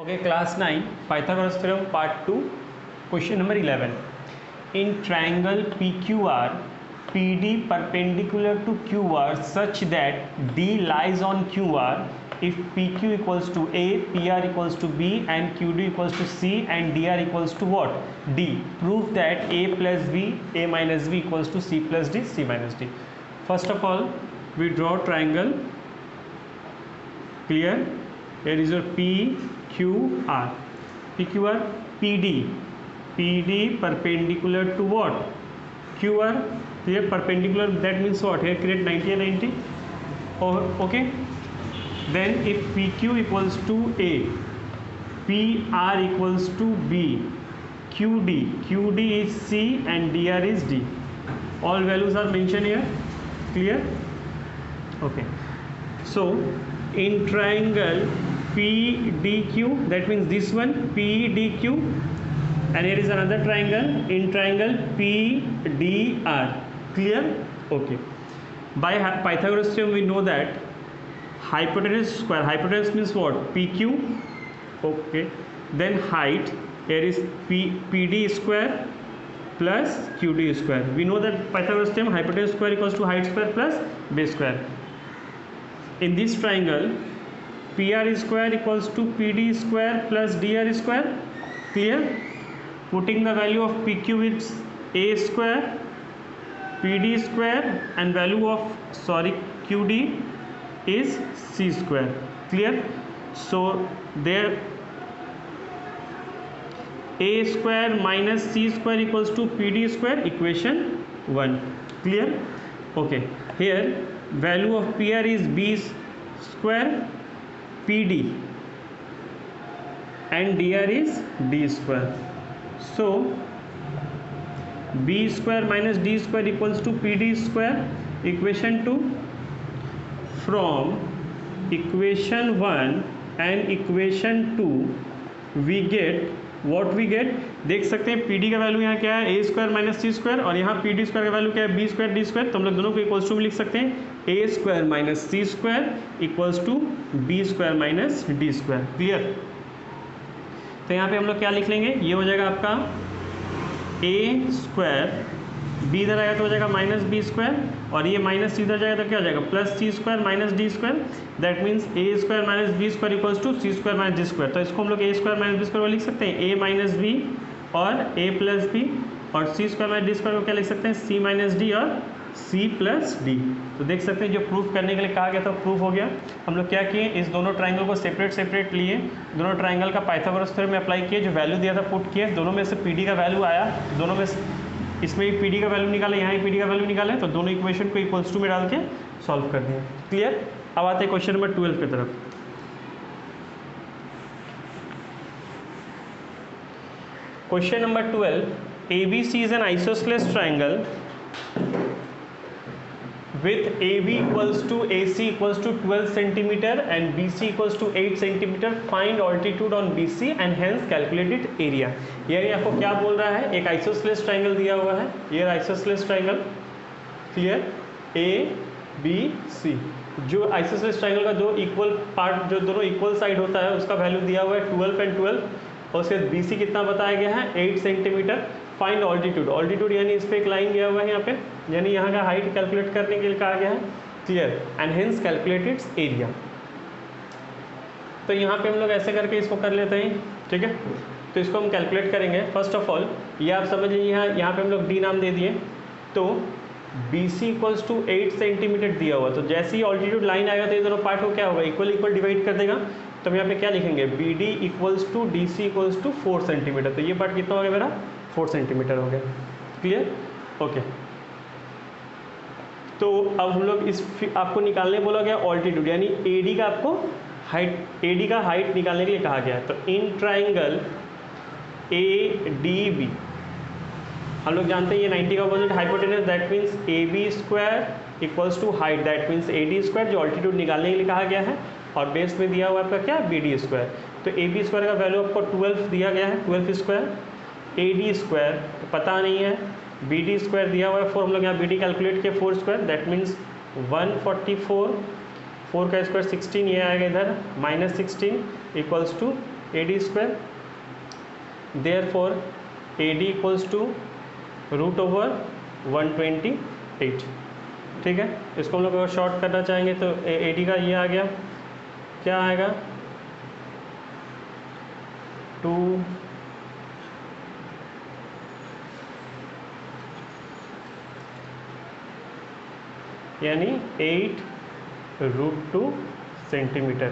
Okay, class 9, Pythagoras theorem part 2, question number 11. In triangle PQR, PD perpendicular to QR such that D lies on QR if PQ equals to A, PR equals to B and QD equals to C and DR equals to what? D. Prove that A plus B, A minus B equals to C plus D, C minus D. First of all, we draw triangle. Clear? Here is your PQR. PQR, PD perpendicular to what? QR. Here perpendicular, that means what? Here create 90 and 90. Okay. Then if PQ equals to A, PR equals to B, QD is C and DR is D. All values are mentioned here. Clear? Okay. So in triangle PDQ, that means this one PDQ, and here is another triangle in triangle PDR. Clear? Okay. By Pythagoras theorem we know that hypotenuse square, hypotenuse means what? PQ. Okay. Then height, here is PD square plus QD square. We know that Pythagoras theorem hypotenuse square equals to height square plus base square. In this triangle, PR square equals to PD square plus DR square. Clear? Putting the value of PQ with A square, PD square, and value of QD is C square. Clear? So there A square minus C square equals to PD square, equation 1. Clear? Okay. Here value of PR is B square PD and DR is D square. So B square minus D square equals to PD square, equation 2. From equation 1 and equation 2 we get what we get. देख सकते हैं PD का value यहाँ क्या है, A square minus C square, और यहाँ PD square का वैल्यू क्या है, B स्क्वायर D स्क्वायर. तो हम लोग दोनों को इक्वल्स टू में लिख सकते हैं A square minus C square equals to B square minus D square. Clear? तो यहाँ पे हम लोग क्या लिख लेंगे, ये हो जाएगा आपका A स्क्वायर, B इधर आएगा तो हो जाएगा माइनस B स्क्वायर, और ये माइनस इधर जाएगा तो क्या हो जाएगा plus C square minus D square. That means A square minus B square equals to C square minus D square. तो इसको हम लोग A square minus B square लिख सकते हैं A माइनस B और A प्लस B, और C square minus D square को क्या लिख सकते हैं C माइनस D और C प्लस D. तो देख सकते हैं जो प्रूफ करने के लिए कहा गया था प्रूफ हो गया. हम लोग क्या किए, इस दोनों ट्राइंगल को सेपरेट लिए, दोनों ट्राइंगल का पाइथागोरस थ्योरम में अप्लाई किए, जो वैल्यू दिया था पुट किए, दोनों में से PD का वैल्यू आया, दोनों में इसमें भी PD का वैल्यू निकाले, यहाँ PD का वैल्यू निकाले, तो दोनों इक्वेशन को इक्वल्स टू में डाल के सॉल्व कर दिया. क्लियर? अब आते हैं क्वेश्चन नंबर 12 की तरफ. Question number 12. ABC is an isosceles triangle with AB equals to AC equals to 12 centimeter and BC equals to 8 centimeter. Find altitude on BC and hence calculate its area. यानी आपको क्या बोल रहा है, एक isosceles triangle दिया हुआ है, ये isosceles triangle. Clear? A B C, जो isosceles triangle का दो इक्वल पार्ट, जो दोनों इक्वल साइड होता है, उसका वैल्यू दिया हुआ है 12 एंड 12, और उसके BC कितना बताया गया है 8 सेंटीमीटर. फाइंड ऑल्टीट्यूड, ऑल्टीट्यूड यानी इस पर एक लाइन दिया हुआ है यहाँ पे, यानी यहाँ का हाइट कैलकुलेट करने के लिए कहा गया है. Clear? And hence calculate its area. तो यहाँ पे हम लोग ऐसे करके इसको कर लेते हैं. ठीक है? तो इसको हम कैलकुलेट करेंगे. फर्स्ट ऑफ ऑल ये आप समझ लीजिए, यहाँ पे हम लोग D नाम दे दिए. तो BC इक्वल्स टू 8 सेंटीमीटर दिया हुआ, तो जैसे ही ऑल्टीट्यूड लाइन आएगा तो ये दोनों पार्ट को क्या होगा, इक्वल डिवाइड कर देगा. तो हम यहाँ पे क्या लिखेंगे, BD equals to DC equals to 4 centimetre. तो ये पार्ट कितना हो गया मेरा, 4 सेंटीमीटर हो गया. क्लियर? ओके. तो अब हम लोग इस आपको निकालने बोला गया ऑल्टीट्यूड, यानी AD का आपको हाइट, AD का हाइट निकालने के लिए कहा गया है. तो इन ट्राइंगल ADB हम लोग जानते हैं ये 90 का opposite hypotenuse, that means AB square equals to height, that means AD square, जो ऑल्टीट्यूड निकालने के लिए कहा गया है, और बेस में दिया हुआ आपका क्या, BD स्क्वायर. तो AB स्क्वायर का वैल्यू आपको 12 दिया गया है, 12 स्क्वायर. AD स्क्वायर पता नहीं है, BD स्क्वायर दिया हुआ है 4, हम लोग यहाँ BD कैलकुलेट किया 4 स्क्वायर, दैट मीन्स 144, 4 का स्क्वायर 16, ये आएगा इधर -16 equals to A D square, therefore A D equals to root over 128। ठीक है, इसको हम लोग अगर शॉर्ट करना चाहेंगे तो ए डी का ये आ गया, क्या आएगा 2 यानी 8√2 सेंटीमीटर।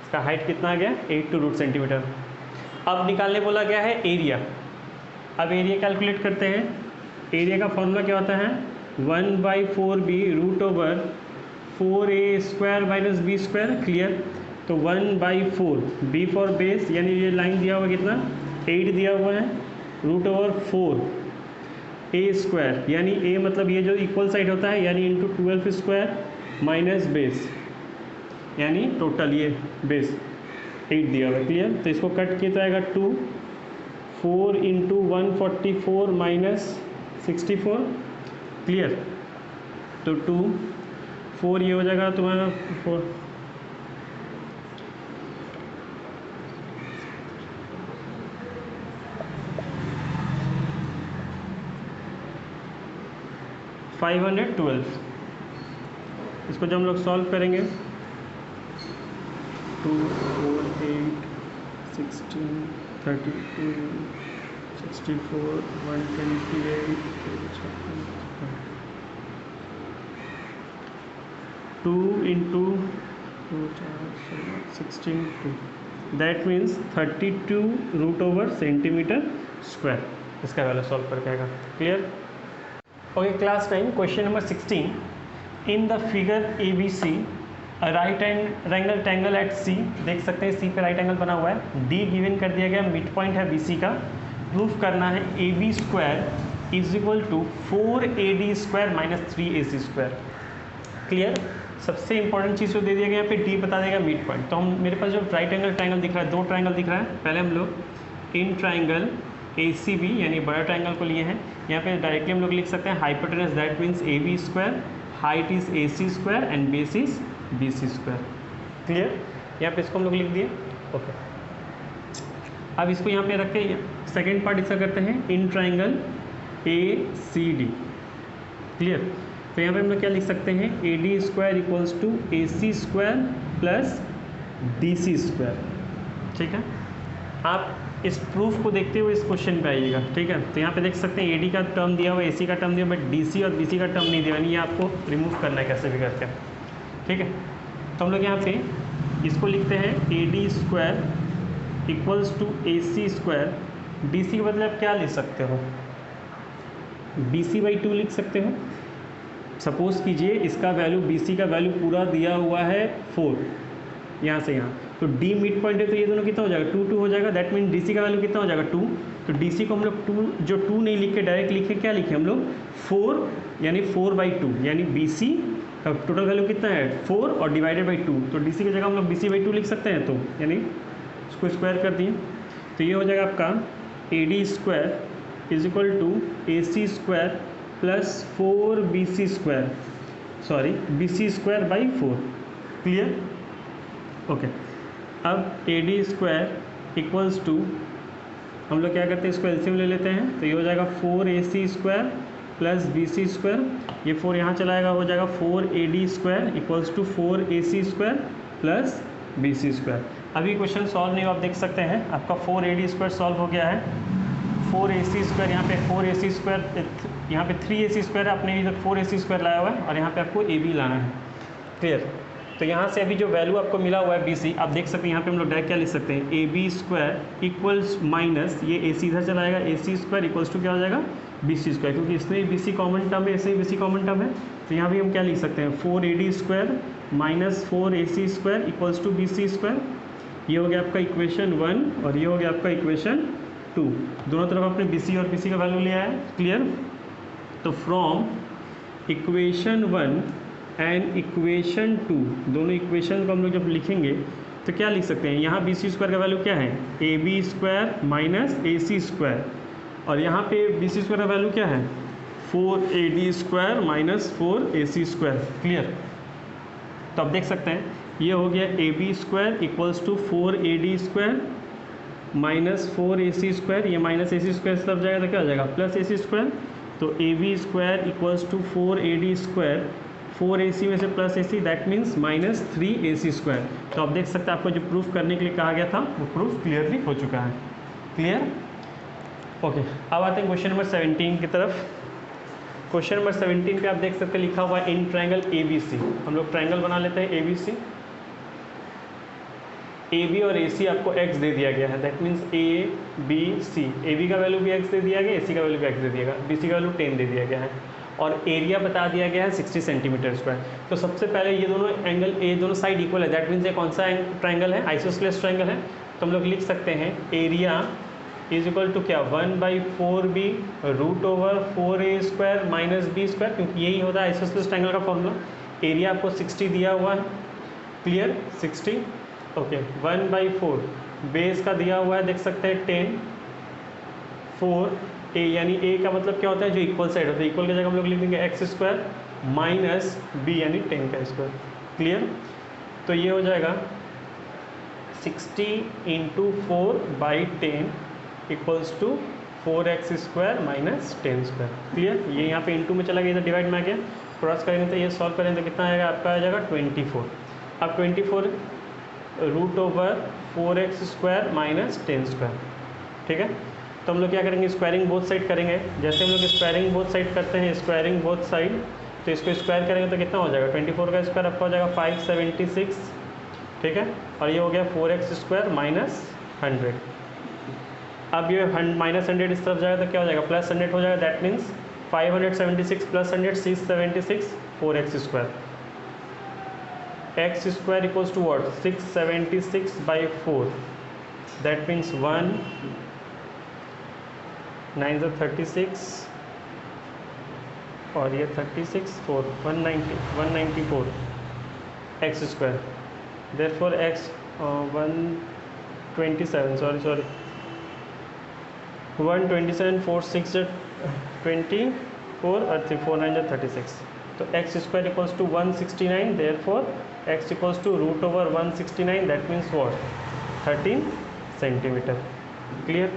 इसका हाइट कितना आ गया 8√2 सेंटीमीटर। अब निकालने बोला गया है एरिया। अब एरिया कैलकुलेट करते हैं। एरिया का फॉर्मूला क्या होता है 1/4b root over 4a² minus b square. Clear, तो 1/4 b फॉर बेस, यानी ये लाइन दिया हुआ कितना 8 दिया हुआ है, रूट ओवर 4a² यानी a मतलब ये जो इक्वल साइड होता है, यानी इंटू 12² माइनस बेस, यानी टोटल ये बेस 8 दिया हुआ है। क्लियर, तो इसको कट किया तो आएगा 2, 4 इंटू 144 माइनस 64। क्लियर, तो 2 4 ये हो जाएगा तुम्हारा 4, $512। इसको जब हम लोग सॉल्व करेंगे 2 4 8 16 32 64 128 2 into 2 16 2, that means 32 root over centimetre square. इसका वैल्यू सॉल्व करके आएगा। Clear, okay class 9 question number 16। In the figure A B C right angle triangle at C, देख सकते हैं सी पे राइट एंगल बना हुआ है, डी गिवन कर दिया गया, मिड पॉइंट है बी सी का, प्रूफ करना है A B square is equal to 4AD² minus 3AC²। Clear, सबसे इंपॉर्टेंट चीज़ जो दे दिया गया यहाँ पे डी बता देगा मिड पॉइंट। तो हम मेरे पास जो राइट एंगल ट्रायंगल दिख रहा है, 2 ट्रायंगल दिख रहा है। पहले हम लोग इन ट्रायंगल ACB यानी बड़ा ट्रायंगल को लिए हैं। यहाँ पे डायरेक्टली हम लोग लिख सकते हैं hypotenuse, that means AB², height is AC² and base is BC²। Clear, यहाँ पे इसको हम लोग लिख दिए। ओके, अब इसको यहाँ पे रख के सेकेंड पार्ट इसका करते हैं इन ट्रायंगल ACD। क्लियर, तो यहाँ पे हम लोग क्या लिख सकते हैं AD² equals to AC² plus DC²। ठीक है, आप इस प्रूफ को देखते हुए इस क्वेश्चन पे आइएगा। ठीक है, तो यहाँ पे देख सकते हैं AD का टर्म दिया हुआ है, AC का टर्म दिया हुआ है, बट DC और BC का टर्म नहीं दिया, यानी ये आपको रिमूव करना है कैसे भी करके। ठीक है, तो हम लोग यहाँ पे इसको लिखते हैं AD² equals to AC²। DC के बदले आप क्या लिख सकते हो BC/2 लिख सकते हो। सपोज कीजिए इसका वैल्यू BC का वैल्यू पूरा दिया हुआ है 4, यहाँ से यहाँ, तो D मिड पॉइंट है, तो ये दोनों कितना हो जाएगा 2 2 हो जाएगा, दैट मीन DC का वैल्यू कितना हो जाएगा 2। तो DC को हम लोग 2 जो 2 नहीं लिख के डायरेक्ट लिखे, क्या लिखे हम लोग 4, यानी 4/2, यानी BC का टोटल वैल्यू कितना है 4 और डिवाइडेड बाई 2, तो DC की जगह हम लोग BC/2 लिख सकते हैं। तो यानी इसको स्क्वायर कर दिए, तो ये हो जाएगा आपका AD² is equal to AC² plus 4BC², sorry BC²/4। Clear, okay, अब AD² इक्वल्स टू हम लोग क्या करते हैं इसको एलसीएम ले लेते हैं, तो ये हो जाएगा 4AC² प्लस BC², ये 4 यहाँ चलाएगा, हो जाएगा 4AD² equals to 4AC² plus BC²। अभी क्वेश्चन सॉल्व नहीं हो, आप देख सकते हैं आपका 4AD² सॉल्व हो गया है, 4AC², यहाँ पे 4AC², यहाँ पे 3AC² आपने इधर 4AC² लाया हुआ है, और यहाँ पे आपको AB लाना है। क्लियर, तो यहाँ से अभी जो वैल्यू आपको मिला हुआ है BC, आप देख सकते हैं यहाँ पे हम लोग डायरेक्ट क्या लिख सकते हैं AB² इक्वल्स माइनस ये AC इधर चलाएगा, AC² इक्वल्स टू क्या हो जाएगा BC², क्योंकि इसमें BC कॉमन टर्म है, इसमें BC कॉमन टर्म है, तो यहाँ भी हम क्या लिख सकते हैं 4AD² minus 4AC² equals to BC²। ये हो गया आपका इक्वेशन 1 और ये हो गया आपका इक्वेशन 2। दोनों तरफ आपने BC और BC का वैल्यू लिया है। क्लियर, तो फ्रॉम इक्वेशन 1 एंड इक्वेशन 2, दोनों इक्वेशन को हम लोग जब लिखेंगे तो क्या लिख सकते हैं, यहाँ BC² का वैल्यू क्या है AB² माइनस AC², और यहाँ पे BC² का वैल्यू क्या है 4AD² माइनस 4AC²। क्लियर, तो आप देख सकते हैं ये हो गया AB² equals to 4AD² minus 4ac² ये माइनस ac² इस तरफ जाएगा तो क्या हो जाएगा प्लस ac²। तो ab² equals to 4ad², 4ac में से plus ac that means minus 3ac²। तो आप देख सकते हैं आपको जो प्रूफ करने के लिए कहा गया था वो प्रूफ क्लियरली हो चुका है। क्लियर? ओके, अब आते हैं क्वेश्चन नंबर 17 की तरफ। क्वेश्चन नंबर 17 पे आप देख सकते हैं लिखा हुआ है इन ट्रायंगल ABC। हम लोग ट्रायंगल बना लेते हैं ABC। AB और AC आपको x दे दिया गया है, दैट मीन्स ABC, AB का वैल्यू भी x दे दिया गया, AC का वैल्यू भी x दे दिया गया, BC का वैल्यू 10 दे दिया गया है और एरिया बता दिया गया है 60 सेंटीमीटर स्क्वायर। तो सबसे पहले ये दोनों एंगल ए दोनों साइड इक्वल है, दैट मीन्स ये कौन सा ट्रायंगल है, आइसोस्सेलेस ट्रायंगल है। तो हम लोग लिख सकते हैं एरिया इज इक्वल टू क्या 1/4b √4a² माइनस b², क्योंकि यही होता है आइसोस्सेलेस ट्रायंगल का फॉर्मूला। एरिया आपको 60 दिया हुआ है, क्लियर 60। ओके 1/4 बेस का दिया हुआ है देख सकते हैं 10, 4 a यानी a का मतलब क्या होता है जो इक्वल साइड होता है, इक्वल की जगह हम लोग लिख देंगे x² माइनस b यानी 10 का स्क्वायर। क्लियर? तो ये हो जाएगा 60 × 4/10 equals to 4x² minus 10²। Clear? ये यहाँ पे इंटू में चला गया, इधर डिवाइड में आ गया, क्रॉस करेंगे तो ये सॉल्व करेंगे तो कितना आएगा आपका, आ जाएगा 24। अब 24 √4x² माइनस 10²। ठीक है, तो हम लोग क्या करेंगे स्क्वायरिंग बोथ साइड करेंगे। जैसे हम लोग स्क्वायरिंग बोथ साइड करते हैं, स्क्वायरिंग बोथ साइड, तो इसको स्क्वायर करेंगे तो कितना हो जाएगा 24 का स्क्वायर आपका हो जाएगा 576। ठीक है, और ये हो गया 4x² माइनस 100। अब ये माइनस 100 इस तरफ जाएगा तो क्या हो जाएगा प्लस 100 हो जाएगा, that means 576 plus 100 676 4x²। x² equals to what 676/4, that means 1 9 से 36 और ये 36 4 194 x²। देयरफॉर x 127 सॉरी 127 4 6 24 और 3 4 9 36। तो x² equals to 169, therefore x equals to √169 that means what 13 centimetre. Clear?